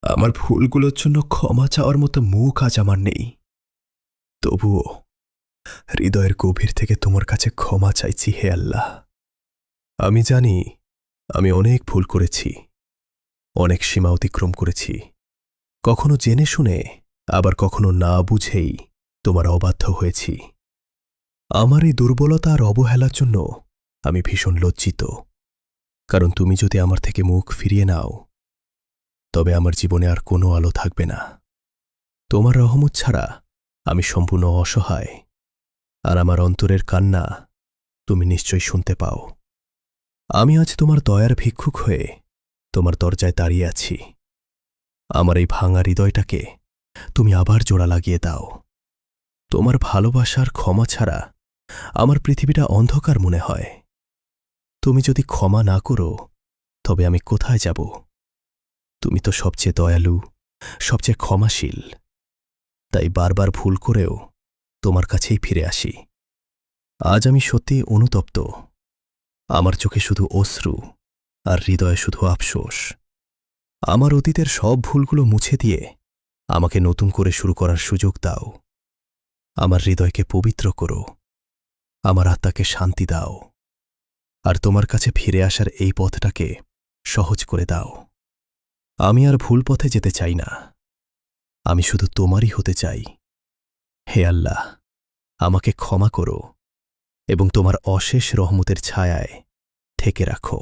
আমার ভুলগুলোর জন্য ক্ষমা চাওয়ার মতো মুখ আজ আমার নেই। তবুও হৃদয়ের গভীর থেকে তোমার কাছে ক্ষমা চাইছি, হে আল্লাহ। আমি জানি আমি অনেক ভুল করেছি, অনেক সীমা অতিক্রম করেছি, কখনো জেনে শুনে, আবার কখনো না বুঝেই তোমার অবাধ্য হয়েছি। আমার এই দুর্বলতা আর অবহেলার জন্য আমি ভীষণ লজ্জিত, কারণ তুমি যদি আমার থেকে মুখ ফিরিয়ে নাও, তবে আমার জীবনে আর কোনো আলো থাকবে না। তোমার রহমত ছাড়া আমি সম্পূর্ণ অসহায়, আর আমার অন্তরের কান্না তুমি নিশ্চয়ই শুনতে পাও। আমি আজ তোমার দয়ার ভিক্ষুক হয়ে তোমার দরজায় দাঁড়িয়ে আছি। আমার এই ভাঙা হৃদয়টাকে তুমি আবার জোড়া লাগিয়ে দাও। তোমার ভালোবাসার ক্ষমা ছাড়া আমার পৃথিবীটা অন্ধকার মনে হয়। তুমি যদি ক্ষমা না করো, তবে আমি কোথায় যাব? তুমি তো সবচেয়ে দয়ালু, সবচেয়ে ক্ষমাশীল। তাই বারবার ভুল করেও তোমার কাছেই ফিরে আসি। আজ আমি সত্যি অনুতপ্ত। আমার চোখে শুধু অশ্রু, আর হৃদয়ে শুধু আফসোস। আমার অতীতের সব ভুলগুলো মুছে দিয়ে আমাকে নতুন করে শুরু করার সুযোগ দাও। আমার হৃদয়কে পবিত্র করো, আমার আত্মাকে শান্তি দাও, আর তোমার কাছে ফিরে আসার এই পথটাকে সহজ করে দাও। আমি আর ভুল পথে যেতে চাই না, আমি শুধু তোমারই হতে চাই। হে আল্লাহ, আমাকে ক্ষমা করো এবং তোমার অশেষ রহমতের ছায়ায় থেকে রাখো।